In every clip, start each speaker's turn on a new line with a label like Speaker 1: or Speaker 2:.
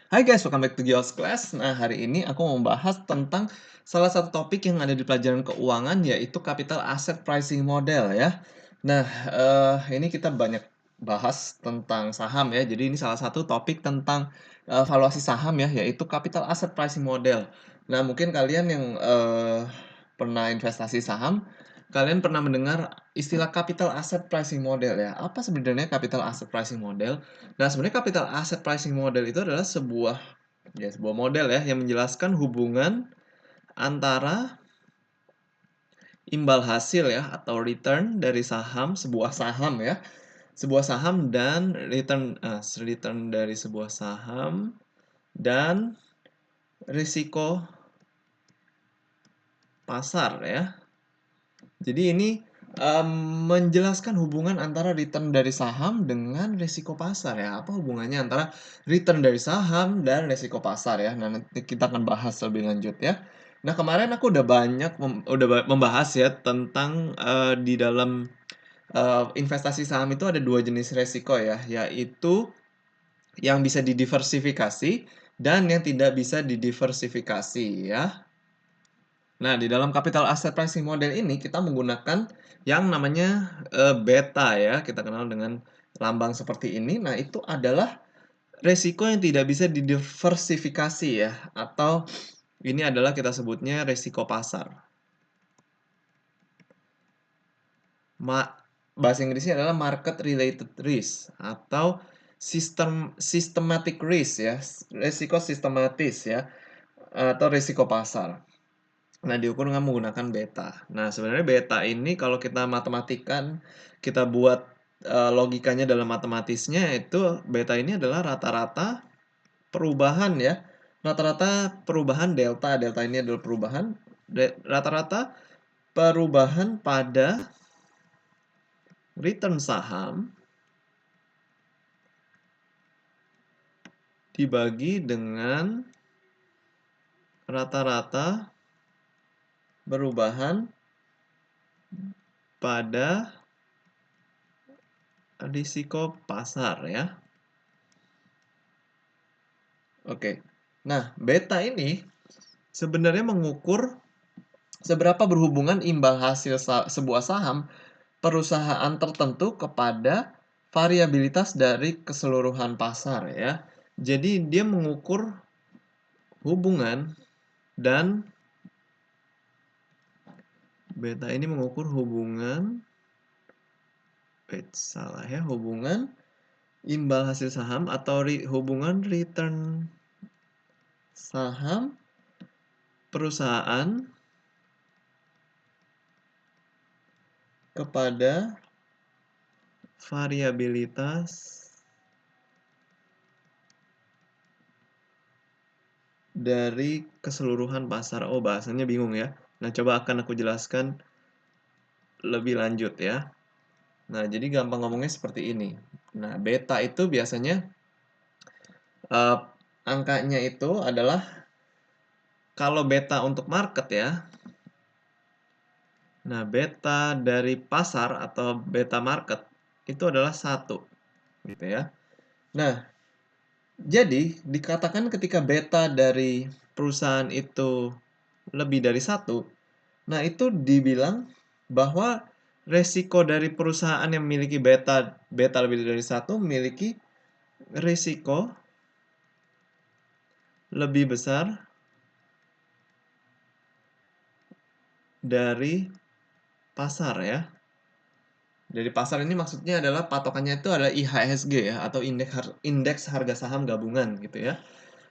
Speaker 1: Hai guys, welcome back to Gios Class. Nah, hari ini aku mau bahas tentang salah satu topik yang ada di pelajaran keuangan, yaitu capital asset pricing model ya. Nah, ini kita banyak bahas tentang saham ya. Jadi ini salah satu topik tentang valuasi saham ya, yaitu capital asset pricing model. Nah, mungkin kalian yang pernah investasi saham, kalian pernah mendengar istilah capital asset pricing model ya. Apa sebenarnya capital asset pricing model? Nah, sebenarnya capital asset pricing model itu adalah sebuah model ya yang menjelaskan hubungan antara imbal hasil ya atau return dari sebuah saham ya, sebuah saham dan return dari sebuah saham dan risiko pasar ya. Jadi ini menjelaskan hubungan antara return dari saham dengan risiko pasar ya. Apa hubungannya antara return dari saham dan risiko pasar ya? Nah, nanti kita akan bahas lebih lanjut ya. Nah, kemarin aku udah banyak membahas ya tentang di dalam investasi saham itu ada dua jenis resiko ya, yaitu yang bisa didiversifikasi dan yang tidak bisa didiversifikasi ya. Nah, di dalam capital asset pricing model ini kita menggunakan yang namanya beta ya, kita kenal dengan lambang seperti ini. Nah, itu adalah resiko yang tidak bisa didiversifikasi ya, atau ini adalah kita sebutnya resiko pasar. Ma Bahasa Inggrisnya adalah market related risk atau systematic risk ya, resiko sistematis ya, atau risiko pasar. Nah, diukur dengan menggunakan beta. Nah, sebenarnya beta ini kalau kita matematikan, kita buat logikanya dalam matematisnya itu beta ini adalah rata-rata perubahan ya. Rata-rata perubahan delta. Delta ini adalah perubahan rata-rata perubahan pada return saham dibagi dengan rata-rata perubahan pada risiko pasar ya. Oke. Nah, beta ini sebenarnya mengukur seberapa berhubungan imbal hasil sebuah saham perusahaan tertentu kepada variabilitas dari keseluruhan pasar ya. Jadi dia mengukur hubungan dan beta ini mengukur hubungan hubungan imbal hasil saham atau hubungan return saham perusahaan kepada variabilitas dari keseluruhan pasar. Oh, bahasanya bingung ya. Nah, coba akan aku jelaskan lebih lanjut ya. Nah, jadi gampang ngomongnya seperti ini. Nah, beta itu biasanya angkanya itu adalah kalau beta untuk market ya. Nah, beta dari pasar atau beta market itu adalah 1 gitu ya. Nah, jadi dikatakan ketika beta dari perusahaan itu lebih dari 1, nah itu dibilang bahwa resiko dari perusahaan yang memiliki beta lebih dari 1 memiliki resiko lebih besar dari pasar ya. Dari pasar ini maksudnya adalah patokannya itu adalah IHSG ya, atau indeks harga saham gabungan gitu ya.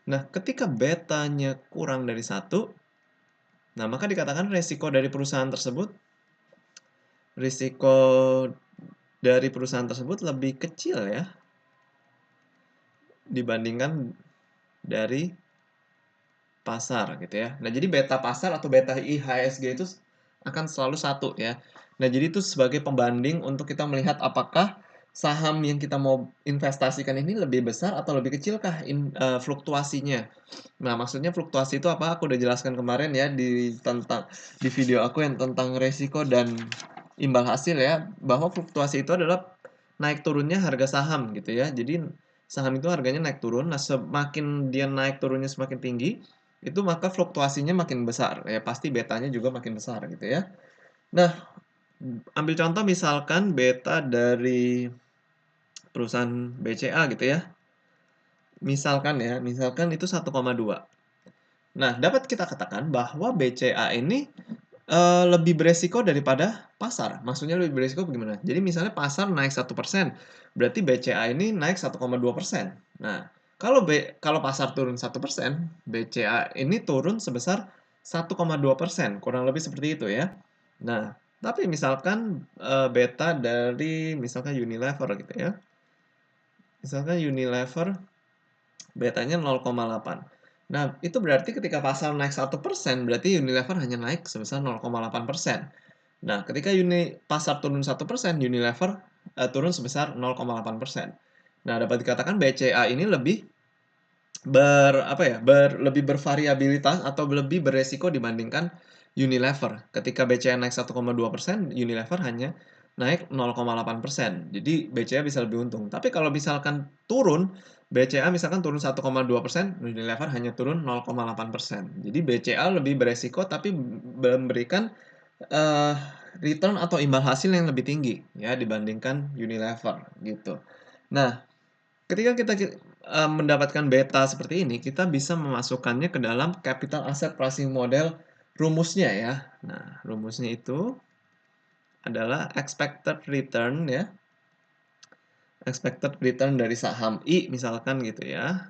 Speaker 1: Nah, ketika betanya kurang dari 1, nah maka dikatakan risiko dari perusahaan tersebut lebih kecil ya dibandingkan dari pasar gitu ya. Nah, jadi beta pasar atau beta IHSG itu akan selalu 1 ya. Nah, jadi itu sebagai pembanding untuk kita melihat apakah saham yang kita mau investasikan ini lebih besar atau lebih kecilkah fluktuasinya. Nah, maksudnya fluktuasi itu apa? Aku udah jelaskan kemarin ya di video aku yang tentang resiko dan imbal hasil ya, bahwa fluktuasi itu adalah naik turunnya harga saham gitu ya. Jadi saham itu harganya naik turun. Nah, semakin dia naik turunnya semakin tinggi, itu maka fluktuasinya makin besar. Ya, pasti betanya juga makin besar gitu ya. Nah, ambil contoh misalkan beta dari perusahaan BCA gitu ya. Misalkan itu 1,2. Nah, dapat kita katakan bahwa BCA ini lebih beresiko daripada pasar. Maksudnya lebih beresiko bagaimana? Jadi misalnya pasar naik 1%, berarti BCA ini naik 1,2%. Nah, kalau pasar turun 1%, BCA ini turun sebesar 1,2%, kurang lebih seperti itu ya. Nah, tapi misalkan beta dari misalkan Unilever gitu ya. Misalkan Unilever betanya 0,8. Nah, itu berarti ketika pasar naik 1%, berarti Unilever hanya naik sebesar 0,8%. Nah, ketika pasar turun 1%, Unilever turun sebesar 0,8%. Nah, dapat dikatakan BCA ini lebih lebih bervariabilitas atau lebih beresiko dibandingkan Unilever. Ketika BCA naik 1,2%, Unilever hanya naik 0,8%. Jadi BCA bisa lebih untung. Tapi kalau misalkan BCA misalkan turun 1,2%, Unilever hanya turun 0,8%. Jadi BCA lebih beresiko tapi memberikan eh, return atau imbal hasil yang lebih tinggi ya dibandingkan Unilever gitu. Nah, ketika kita mendapatkan beta seperti ini, kita bisa memasukkannya ke dalam capital asset pricing model rumusnya ya. Nah, rumusnya itu adalah expected return ya. Expected return dari saham I misalkan gitu ya.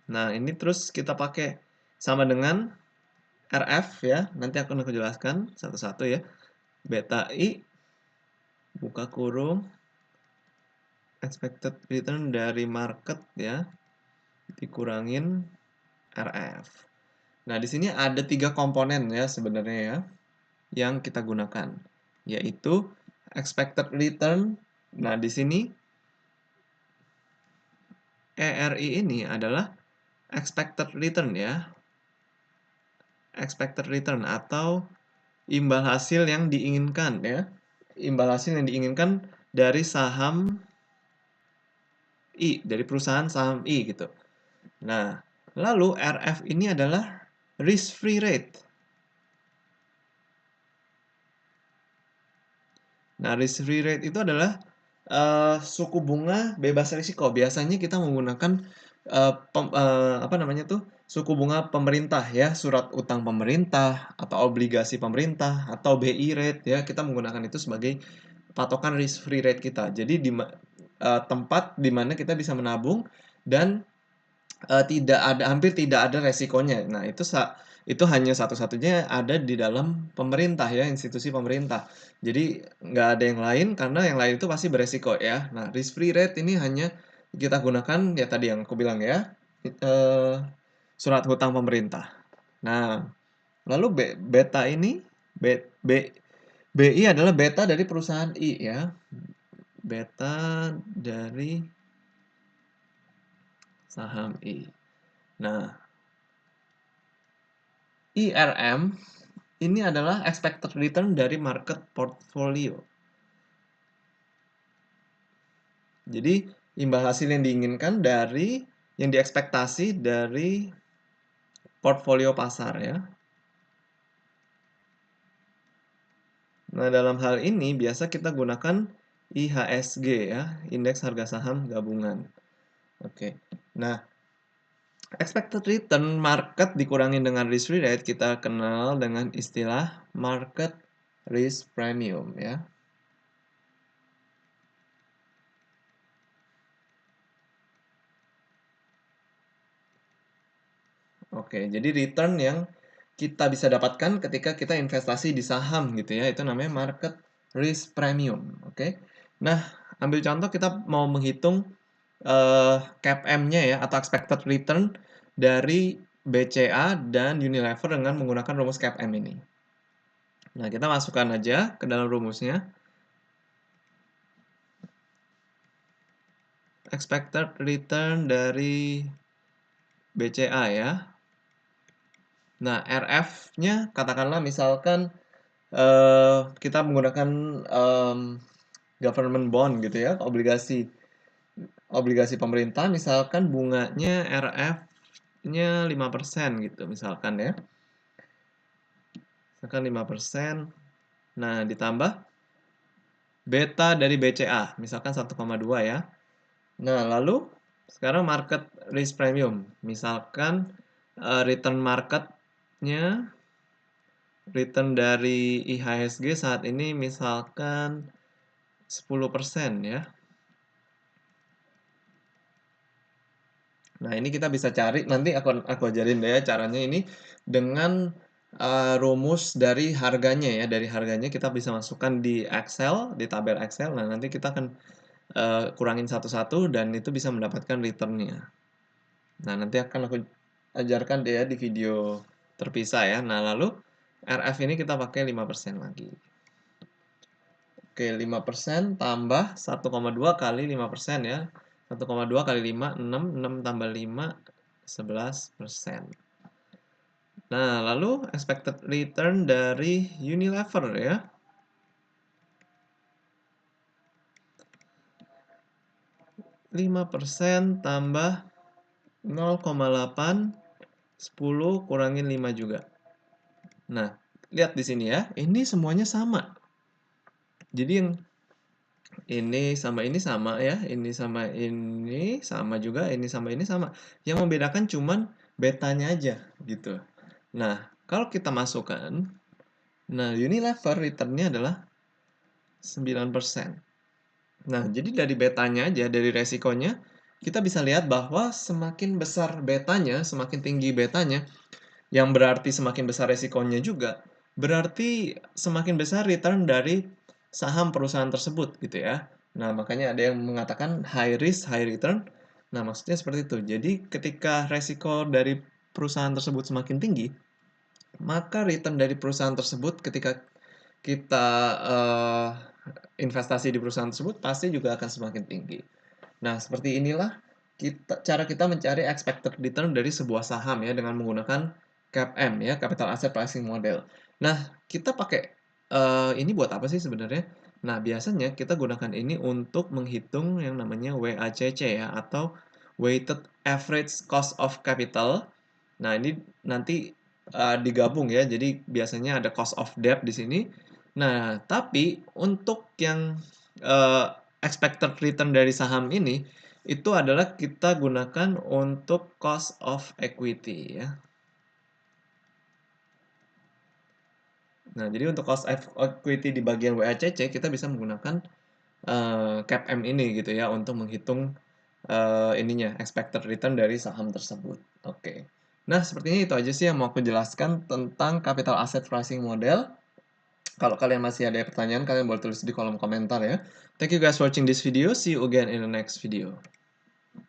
Speaker 1: Nah, ini terus kita pakai sama dengan RF ya. Nanti akan aku jelaskan satu-satu ya. Beta I buka kurung expected return dari market ya dikurangin RF. Nah, di sini ada 3 komponen ya sebenarnya ya yang kita gunakan, yaitu expected return. Nah, di sini ERI ini adalah expected return ya. Expected return atau imbal hasil yang diinginkan ya. Imbal hasil yang diinginkan dari saham I, dari perusahaan saham I gitu. Nah, lalu RF ini adalah risk free rate. Nah, risk free rate itu adalah suku bunga bebas risiko. Biasanya kita menggunakan apa namanya tuh suku bunga pemerintah ya, surat utang pemerintah atau obligasi pemerintah atau BI rate ya. Kita menggunakan itu sebagai patokan risk free rate kita. Jadi tempat di mana kita bisa menabung dan hampir tidak ada resikonya. Nah, itu hanya satu-satunya ada di dalam pemerintah ya, institusi pemerintah. Jadi nggak ada yang lain karena yang lain itu pasti beresiko ya. Nah, risk free rate ini hanya kita gunakan ya tadi yang aku bilang ya, eh, surat hutang pemerintah. Nah, lalu beta ini B, B, BI adalah beta dari perusahaan I ya. Beta dari saham I. Nah, IRM ini adalah expected return dari market portfolio. Jadi, imbal hasil yang diinginkan yang diekspektasi dari portfolio pasar ya. Nah, dalam hal ini biasa kita gunakan IHSG ya, indeks harga saham gabungan. Oke. Nah, expected return market dikurangi dengan risk free rate kita kenal dengan istilah market risk premium ya. Oke, jadi return yang kita bisa dapatkan ketika kita investasi di saham gitu ya, itu namanya market risk premium. Oke. Nah, ambil contoh kita mau menghitung CAPM-nya ya atau expected return dari BCA dan Unilever dengan menggunakan rumus CAPM ini. Nah, kita masukkan aja ke dalam rumusnya. Expected return dari BCA ya. Nah, RF-nya katakanlah misalkan kita menggunakan government bond gitu ya, obligasi. obligasi pemerintah, misalkan bunganya RF-nya 5% gitu, misalkan ya. Misalkan 5%. Nah, ditambah beta dari BCA, misalkan 1,2 ya. Nah, lalu sekarang market risk premium, misalkan return marketnya, return dari IHSG saat ini misalkan 10% ya. Nah, ini kita bisa cari, nanti aku ajarin deh ya caranya ini dengan rumus dari harganya ya. Dari harganya kita bisa masukkan di Excel, di tabel Excel. Nah, nanti kita akan kurangin satu-satu dan itu bisa mendapatkan return-nya. Nah, nanti akan aku ajarkan deh ya di video terpisah ya. Nah, lalu RF ini kita pakai 5% lagi. Oke, 5% tambah 1,2 kali 5% ya. 1,2 kali 5, 6 tambah 5, 11%. Nah, lalu expected return dari Unilever ya. 5% tambah 0,8, 10 kurangin 5 juga. Nah, lihat di sini ya, ini semuanya sama. Jadi yang ini sama ya, ini sama ini sama juga, ini sama ini sama. Yang membedakan cuman betanya aja gitu. Nah, kalau kita masukkan, nah Unilever return-nya adalah 9%. Nah, jadi dari betanya aja, dari resikonya, kita bisa lihat bahwa semakin besar betanya, semakin tinggi betanya, yang berarti semakin besar resikonya juga, berarti semakin besar return dari saham perusahaan tersebut gitu ya. Nah, makanya ada yang mengatakan high risk, high return. Nah, maksudnya seperti itu. Jadi, ketika resiko dari perusahaan tersebut semakin tinggi, maka return dari perusahaan tersebut ketika kita investasi di perusahaan tersebut pasti juga akan semakin tinggi. Nah, seperti inilah cara kita mencari expected return dari sebuah saham ya dengan menggunakan CAPM ya, Capital Asset Pricing Model. Nah, kita pakai ini buat apa sih sebenarnya? Nah, biasanya kita gunakan ini untuk menghitung yang namanya WACC ya atau Weighted Average Cost of Capital. Nah, ini nanti digabung ya. Jadi biasanya ada cost of debt di sini. Nah, tapi untuk yang expected return dari saham ini itu adalah kita gunakan untuk cost of equity ya. Nah, jadi untuk cost of equity di bagian WACC kita bisa menggunakan CAPM ini gitu ya untuk menghitung ininya expected return dari saham tersebut. Oke. Nah, sepertinya itu aja sih yang mau aku jelaskan tentang capital asset pricing model. Kalau kalian masih ada pertanyaan, kalian boleh tulis di kolom komentar ya. Thank you guys for watching this video. See you again in the next video.